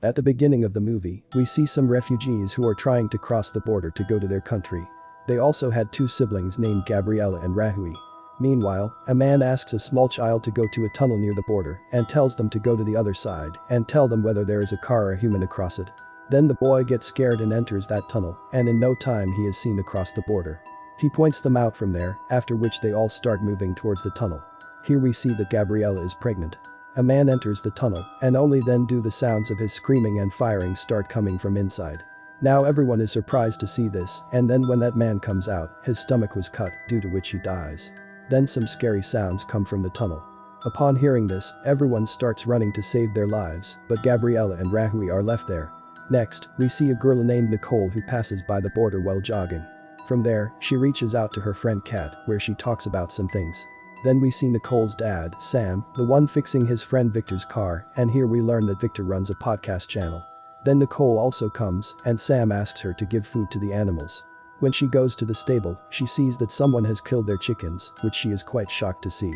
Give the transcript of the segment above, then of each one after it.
At the beginning of the movie, we see some refugees who are trying to cross the border to go to their country. They also had two siblings named Gabriella and Rahui. Meanwhile, a man asks a small child to go to a tunnel near the border and tells them to go to the other side and tell them whether there is a car or a human across it. Then the boy gets scared and enters that tunnel, and in no time he is seen across the border. He points them out from there, after which they all start moving towards the tunnel. Here we see that Gabriella is pregnant. A man enters the tunnel, and only then do the sounds of his screaming and firing start coming from inside. Now everyone is surprised to see this, and then when that man comes out, his stomach was cut, due to which he dies. Then some scary sounds come from the tunnel. Upon hearing this, everyone starts running to save their lives, but Gabriella and Rahui are left there. Next, we see a girl named Nicole who passes by the border while jogging. From there, she reaches out to her friend Kat, where she talks about some things. Then we see Nicole's dad, Sam, the one fixing his friend Victor's car, and here we learn that Victor runs a podcast channel. Then Nicole also comes, and Sam asks her to give food to the animals. When she goes to the stable, she sees that someone has killed their chickens, which she is quite shocked to see.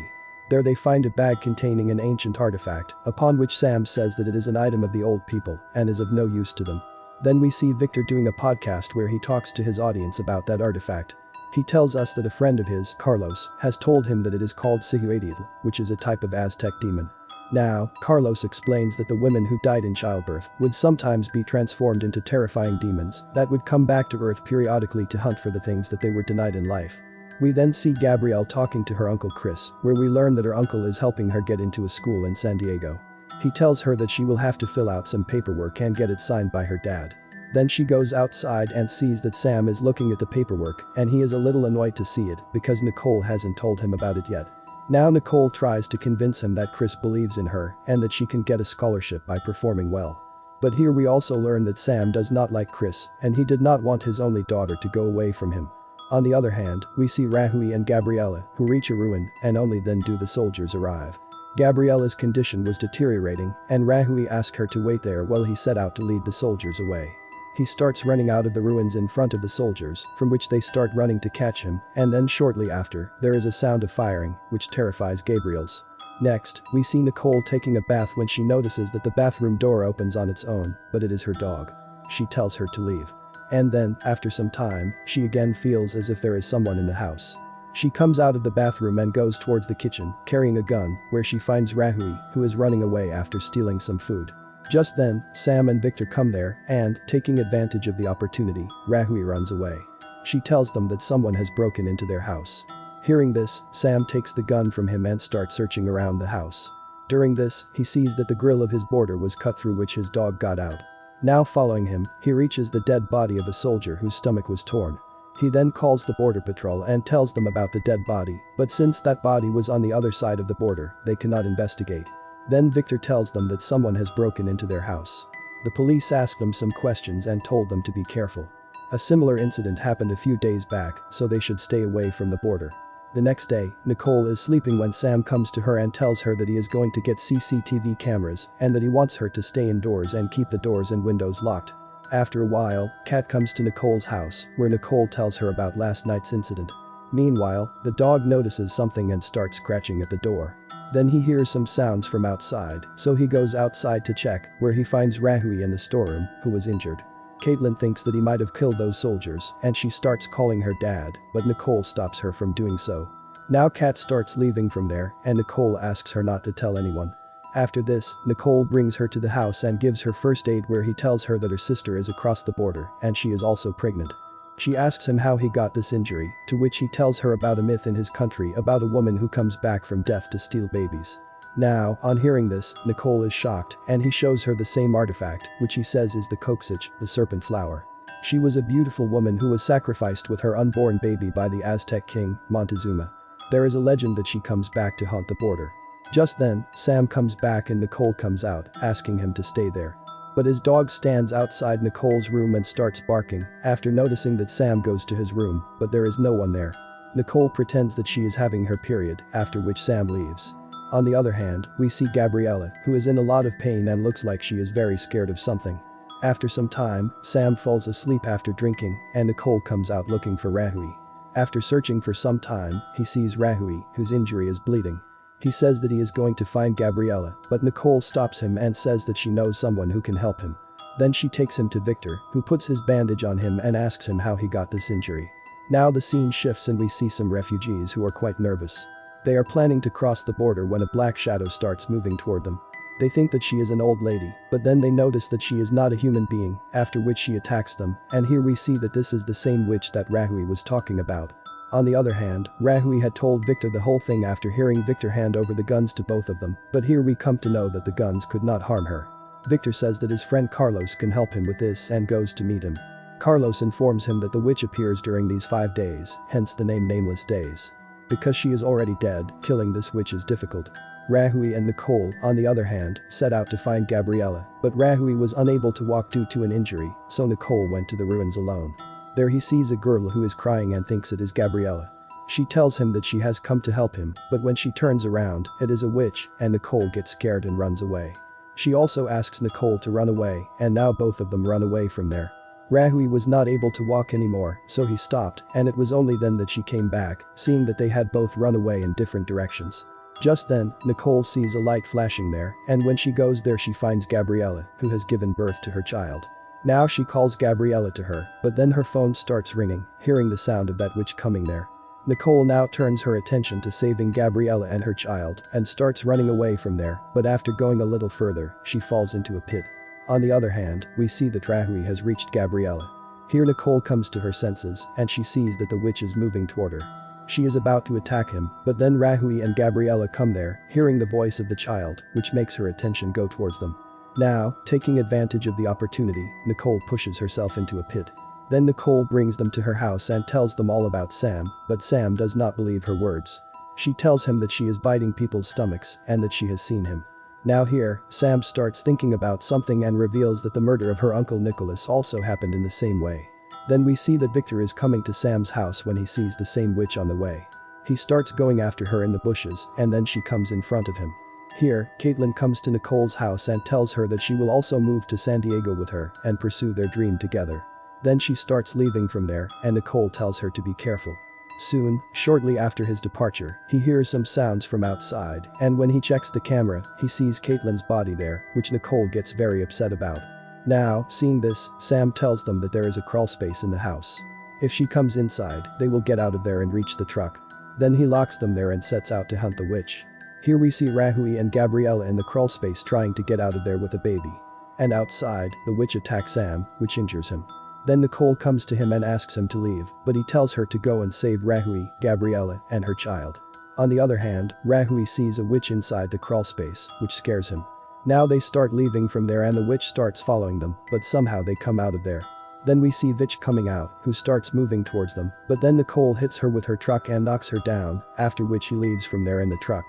There they find a bag containing an ancient artifact, upon which Sam says that it is an item of the old people and is of no use to them. Then we see Victor doing a podcast where he talks to his audience about that artifact. He tells us that a friend of his, Carlos, has told him that it is called Cihuatl, which is a type of Aztec demon. Now, Carlos explains that the women who died in childbirth would sometimes be transformed into terrifying demons that would come back to Earth periodically to hunt for the things that they were denied in life. We then see Gabrielle talking to her uncle Chris, where we learn that her uncle is helping her get into a school in San Diego. He tells her that she will have to fill out some paperwork and get it signed by her dad. Then she goes outside and sees that Sam is looking at the paperwork, and he is a little annoyed to see it because Nicole hasn't told him about it yet. Now Nicole tries to convince him that Chris believes in her and that she can get a scholarship by performing well. But here we also learn that Sam does not like Chris, and he did not want his only daughter to go away from him. On the other hand, we see Rahui and Gabriella, who reach a ruin, and only then do the soldiers arrive. Gabriella's condition was deteriorating, and Rahui asked her to wait there while he set out to lead the soldiers away. He starts running out of the ruins in front of the soldiers, from which they start running to catch him, and then shortly after, there is a sound of firing, which terrifies Gabriel's. Next, we see Nicole taking a bath when she notices that the bathroom door opens on its own, but it is her dog. She tells her to leave. And then, after some time, she again feels as if there is someone in the house. She comes out of the bathroom and goes towards the kitchen, carrying a gun, where she finds Rahui, who is running away after stealing some food. Just then, Sam and Victor come there, and, taking advantage of the opportunity, Rahui runs away. She tells them that someone has broken into their house. Hearing this, Sam takes the gun from him and starts searching around the house. During this, he sees that the grill of his border was cut through which his dog got out. Now following him, he reaches the dead body of a soldier whose stomach was torn. He then calls the border patrol and tells them about the dead body, but since that body was on the other side of the border, they cannot investigate. Then Victor tells them that someone has broken into their house. The police asked them some questions and told them to be careful. A similar incident happened a few days back, so they should stay away from the border. The next day, Nicole is sleeping when Sam comes to her and tells her that he is going to get CCTV cameras and that he wants her to stay indoors and keep the doors and windows locked. After a while, Kat comes to Nicole's house, where Nicole tells her about last night's incident. Meanwhile, the dog notices something and starts scratching at the door. Then he hears some sounds from outside, so he goes outside to check, where he finds Rahui in the storeroom, who was injured. Caitlin thinks that he might have killed those soldiers, and she starts calling her dad, but Nicole stops her from doing so. Now Kat starts leaving from there, and Nicole asks her not to tell anyone. After this, Nicole brings her to the house and gives her first aid, where he tells her that her sister is across the border, and she is also pregnant. She asks him how he got this injury, to which he tells her about a myth in his country about a woman who comes back from death to steal babies. Now, on hearing this, Nicole is shocked, and he shows her the same artifact, which he says is the coxsach, the serpent flower. She was a beautiful woman who was sacrificed with her unborn baby by the Aztec king, Montezuma. There is a legend that she comes back to haunt the border. Just then, Sam comes back and Nicole comes out, asking him to stay there. But his dog stands outside Nicole's room and starts barking, after noticing that Sam goes to his room, but there is no one there. Nicole pretends that she is having her period, after which Sam leaves. On the other hand, we see Gabriella, who is in a lot of pain and looks like she is very scared of something. After some time, Sam falls asleep after drinking, and Nicole comes out looking for Rahui. After searching for some time, he sees Rahui, whose injury is bleeding. He says that he is going to find Gabriella, but Nicole stops him and says that she knows someone who can help him. Then she takes him to Victor, who puts his bandage on him and asks him how he got this injury. Now the scene shifts and we see some refugees who are quite nervous. They are planning to cross the border when a black shadow starts moving toward them. They think that she is an old lady, but then they notice that she is not a human being, after which she attacks them, and here we see that this is the same witch that Rahui was talking about. On the other hand, Rahui had told Victor the whole thing after hearing Victor hand over the guns to both of them, but here we come to know that the guns could not harm her. Victor says that his friend Carlos can help him with this and goes to meet him. Carlos informs him that the witch appears during these 5 days, hence the name Nameless Days. Because she is already dead, killing this witch is difficult. Rahui and Nicole, on the other hand, set out to find Gabriella, but Rahui was unable to walk due to an injury, so Nicole went to the ruins alone. There he sees a girl who is crying and thinks it is Gabriella. She tells him that she has come to help him, but when she turns around, it is a witch, and Nicole gets scared and runs away. She also asks Nicole to run away, and now both of them run away from there. Rahui was not able to walk anymore, so he stopped, and it was only then that she came back, seeing that they had both run away in different directions. Just then, Nicole sees a light flashing there, and when she goes there she finds Gabriella, who has given birth to her child. Now she calls Gabriella to her, but then her phone starts ringing, hearing the sound of that witch coming there. Nicole now turns her attention to saving Gabriella and her child and starts running away from there, but after going a little further, she falls into a pit. On the other hand, we see that Rahui has reached Gabriella. Here Nicole comes to her senses and she sees that the witch is moving toward her. She is about to attack him, but then Rahui and Gabriella come there, hearing the voice of the child, which makes her attention go towards them. Now, taking advantage of the opportunity, Nicole pushes herself into a pit. Then Nicole brings them to her house and tells them all about Sam, but Sam does not believe her words. She tells him that she is biting people's stomachs and that she has seen him. Now here, Sam starts thinking about something and reveals that the murder of her uncle Nicholas also happened in the same way. Then we see that Victor is coming to Sam's house when he sees the same witch on the way. He starts going after her in the bushes and then she comes in front of him. Here, Caitlin comes to Nicole's house and tells her that she will also move to San Diego with her and pursue their dream together. Then she starts leaving from there and Nicole tells her to be careful. Soon, shortly after his departure, he hears some sounds from outside and when he checks the camera, he sees Caitlin's body there, which Nicole gets very upset about. Now, seeing this, Sam tells them that there is a crawl space in the house. If she comes inside, they will get out of there and reach the truck. Then he locks them there and sets out to hunt the witch. Here we see Rahui and Gabriella in the crawl space trying to get out of there with a baby. And outside, the witch attacks Sam, which injures him. Then Nicole comes to him and asks him to leave, but he tells her to go and save Rahui, Gabriella, and her child. On the other hand, Rahui sees a witch inside the crawl space, which scares him. Now they start leaving from there and the witch starts following them, but somehow they come out of there. Then we see Vitch coming out, who starts moving towards them, but then Nicole hits her with her truck and knocks her down, after which he leaves from there in the truck.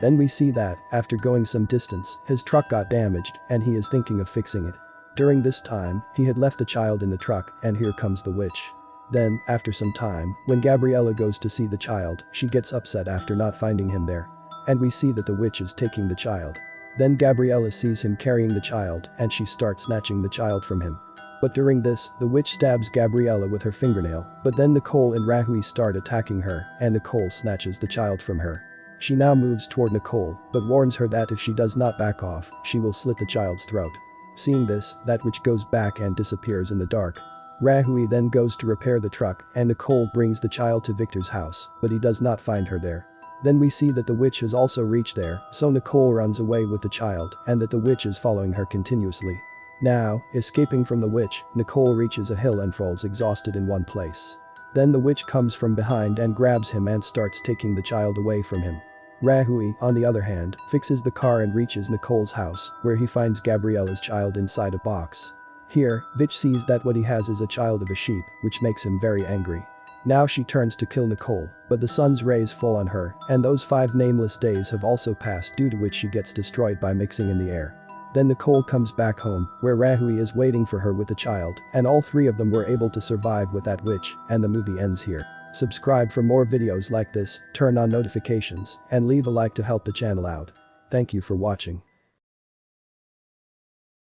Then we see that, after going some distance, his truck got damaged and he is thinking of fixing it. During this time, he had left the child in the truck and here comes the witch. Then, after some time, when Gabriella goes to see the child, she gets upset after not finding him there. And we see that the witch is taking the child. Then Gabriella sees him carrying the child and she starts snatching the child from him. But during this, the witch stabs Gabriella with her fingernail, but then Nicole and Rahui start attacking her and Nicole snatches the child from her. She now moves toward Nicole, but warns her that if she does not back off, she will slit the child's throat. Seeing this, that witch goes back and disappears in the dark. Rahui then goes to repair the truck and Nicole brings the child to Victor's house, but he does not find her there. Then we see that the witch has also reached there, so Nicole runs away with the child and that the witch is following her continuously. Now, escaping from the witch, Nicole reaches a hill and falls exhausted in one place. Then the witch comes from behind and grabs him and starts taking the child away from him. Rahui, on the other hand, fixes the car and reaches Nicole's house, where he finds Gabriella's child inside a box. Here, Vitch sees that what he has is a child of a sheep, which makes him very angry. Now she turns to kill Nicole, but the sun's rays fall on her, and those 5 nameless days have also passed, due to which she gets destroyed by mixing in the air. Then Nicole comes back home, where Rahui is waiting for her with the child, and all 3 of them were able to survive with that witch, and the movie ends here. Subscribe for more videos like this, turn on notifications, and leave a like to help the channel out. Thank you for watching.